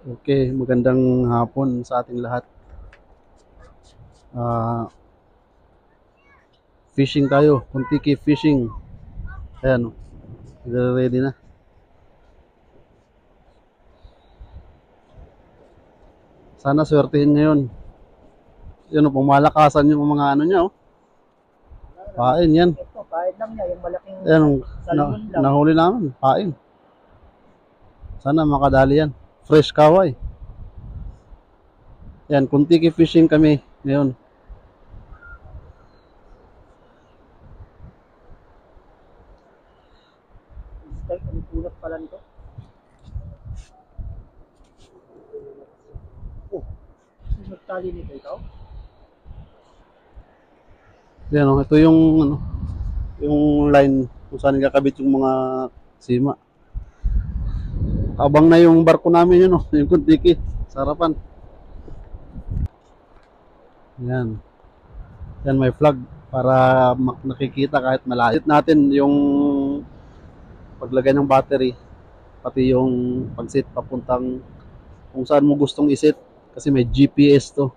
Okay, magandang hapon sa ating lahat. Ah, Fishing tayo, Kuntiki fishing. Ayan, ready na. Sana swertihin ngayon. Yun, pumalakasan yung mga ano niya, oh. Pain yan. Ito, kahit lang niya, yung malaking Ayan, salmon lang. nahuli namin, pain. Sana makadali yan. Fresh kaway. Yan, Kuntiki fishing kami ngayon. Style, ang tulad pala nito. Oh, nagtali nito ikaw? Yan, oh, ito yung ano, yung line kung saan kakabit yung mga sima. Abang na yung barko namin yun, oh, yung Kuntiki. Sarapan. Yan. Yan, may flag para nakikita kahit malayo. Natin yung paglagay ng battery, pati yung pag-set papuntang kung saan mo gustong iset kasi may GPS to.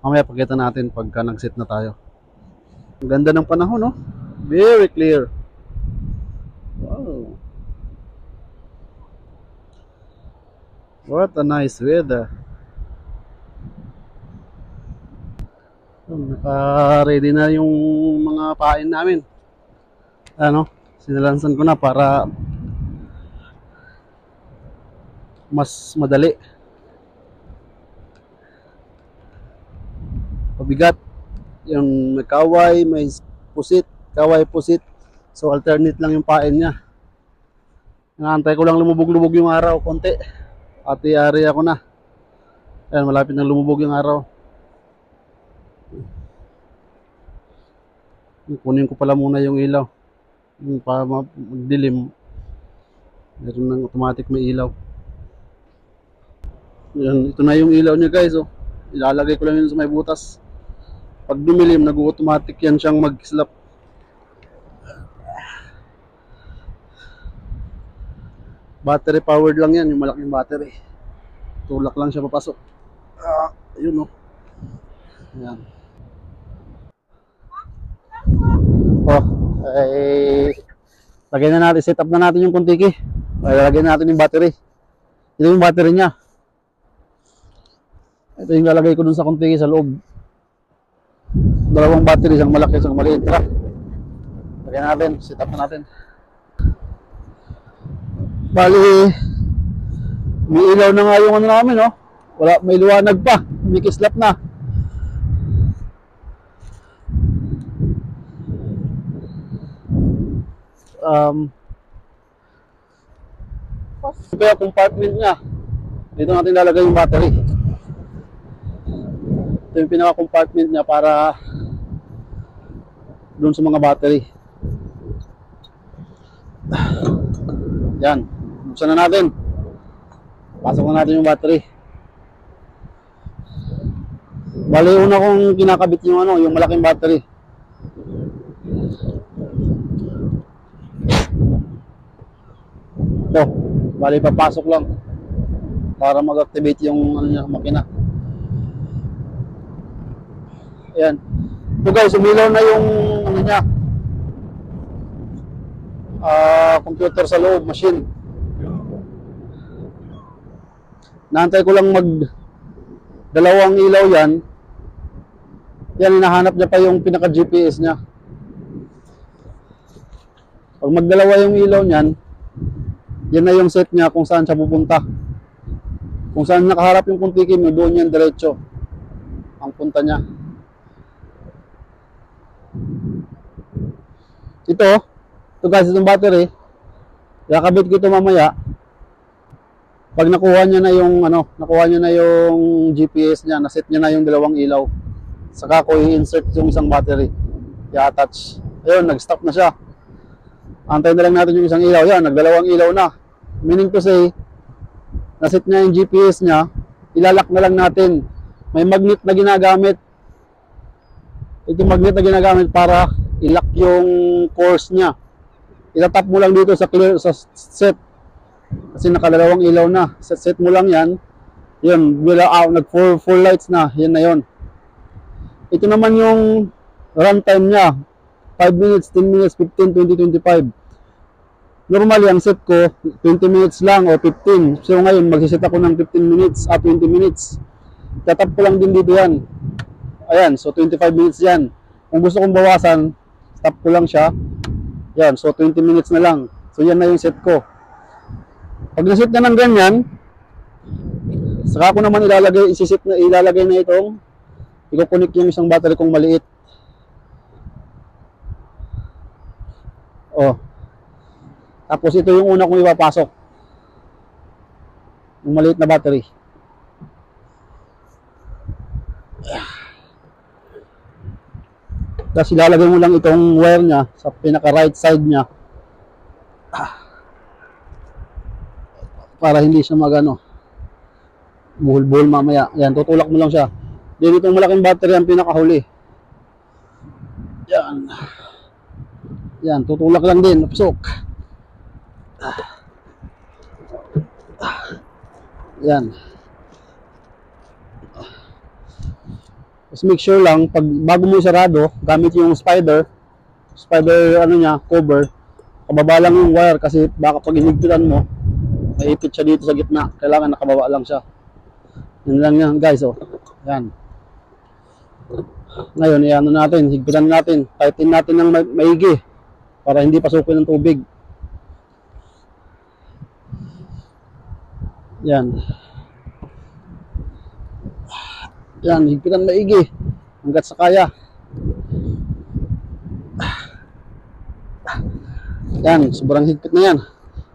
Mamaya pakita natin pagka nag-set na tayo. Ang ganda ng panahon, no? Very clear. Wow. What a nice weather. Naka-ready na yung mga pain namin. Ano? Sinalansan ko na para mas madali. Pabigat. Yung may kaway, may pusit, kaway pusit. So alternate lang yung pain niya. Naantay ko lang lumubog-lubog yung araw konti. At i-area ko na. Ayan, malapit na lumubog yung araw. Kunin ko pala muna yung ilaw. Para magdilim. Meron ng automatic may ilaw. Yan, ito na yung ilaw niya guys. Oh. Ilalagay ko lang yun sa may butas. Pag dumilim, nag-automatic yan siyang mag-slap. Battery powered lang yan, yung malaking battery. Tulak lang siya papasok. Ayun oh. Yan. Oh, lagay na natin, set up na natin yung Kuntiki. Lagay na natin yung battery. Ito yung battery niya. Ito yung lalagay ko dun sa Kuntiki sa loob. Dalawang battery, isang malaki, isang maliit. Tara. Lagay natin, set up na natin. Bali, may ilaw na nga yung ano namin, no? Wala, may liwanag pa. May kislap na. Ito yung compartment niya. Dito natin lalagay yung battery. Ito yung pinaka-compartment niya para doon sa mga battery. Yan. Buksan na natin. Pasok na natin yung battery. Bali, una kong kinakabit yung ano, yung malaking battery. Ito. Bali, papasok lang para mag-activate yung ano niya, makina. Ayan. So guys, umilaw na yung ano niya. Computer sa loob, machine. Naantay ko lang dalawang ilaw yan. Yan, hinahanap niya pa yung pinaka-GPS niya. Pag magdalawa yung ilaw niyan, yan na yung set niya kung saan siya pupunta. Kung saan nakaharap yung Kuntiki mo, doon yan diretso ang punta niya. Ito guys, itong battery, kakabit ko ito mamaya. Pag nakuha niya na yung ano, nakuha niya na yung GPS niya, naset niya na yung dalawang ilaw. Saka ko i-insert yung isang battery. I-attach. Ayun, nag-stop na siya. Antayin na lang natin yung isang ilaw. Yan, nagdalawang ilaw na. Meaning to say, naset niya yung GPS niya, ilalak na lang natin. May magnet na ginagamit. Ito magnet na ginagamit para ilock yung course niya. Itatap mo lang dito sa clear, sa set. Kasi nakadalawang ilaw na. Set mo lang yan. Yun, nag 4 lights na. Yan na yun. Ito naman yung runtime niya. 5 minutes, 10 minutes, 15, 20, 25. Normally, ang set ko, 20 minutes lang o 15. So ngayon, magsiset ako ng 15 minutes at 20 minutes. Tatap ko lang din dito yan. Ayan, so 25 minutes yan. Kung gusto kong bawasan, stop ko lang siya. Yan, so 20 minutes na lang. So yan na yung set ko. Pag naset na ng ganyan, saka ko naman ilalagay na itong ikukunik yung isang battery kong maliit. Oh. Tapos ito yung una kong ipapasok. Yung maliit na battery. Tapos ilalagay mo lang itong wire niya sa pinaka right side niya. Para hindi siya magano buhol-buhol mamaya. Yan, tutulak mo lang siya. Then itong malaking battery ang pinakahuli. Yan. Yan, tutulak lang din. Pasok. Yan. Just make sure lang, bago mo isarado, gamit yung spider ano niya, cover. Kababa lang yung wire kasi baka pag inigpitan mo, maipit siya dito sa gitna. Kailangan nakababa lang siya. Yan lang yan guys, oh. Yan. Ngayon, iano natin, higpitan natin, tighten natin ng maigi para hindi pasukin ng tubig. Yan. Yan, higpitan maigi hanggat sa kaya. Yan, sobrang higpit na yan.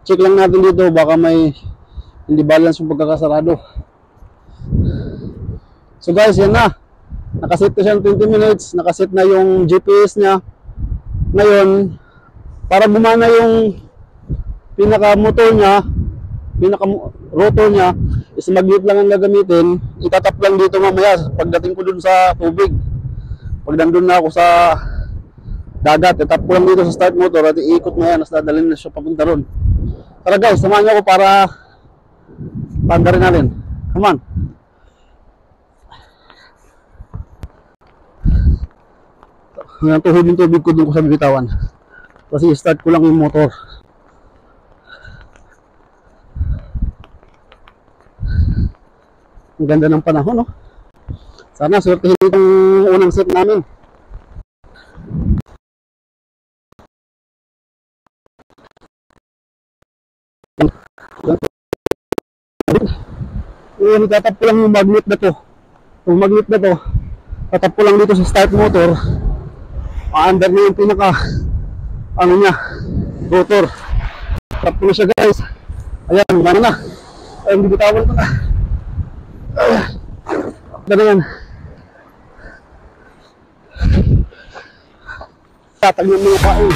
Check lang natin dito, baka may hindi balance yung pagkakasarado. So guys, yan na. Nakaset na siya ng 20 minutes, nakaset na yung GPS niya. Ngayon, para gumana yung pinaka-motor niya, pinaka-rotor niya, is magnet lang ang gagamitin. Itatap lang dito mamaya pagdating ko dun sa tubig. Pag nandun na ako sa dagat, itap ko lang dito sa start motor at iikot na yan, as dadalhin na siya papunta ron. Tara guys, samahan niyo ako para pandarin natin. Come on. Hanggang tuhod yung tubig ko dun ko sa bibitawan. Kasi start ko lang yung motor. Ang ganda ng panahon, no? Sana swertihin itong unang set namin. Tatap ko lang yung magnet na to. Yung magnet na to, tatap ko lang dito sa start motor. Under na yung pinaka ano niya, rotor. Tap ko na siya guys. Ayan, gana na. Ayun, bibitawan ko na. Gana yan. Tatag yung mga pain.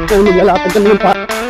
Kung naglalatag ka ng pain.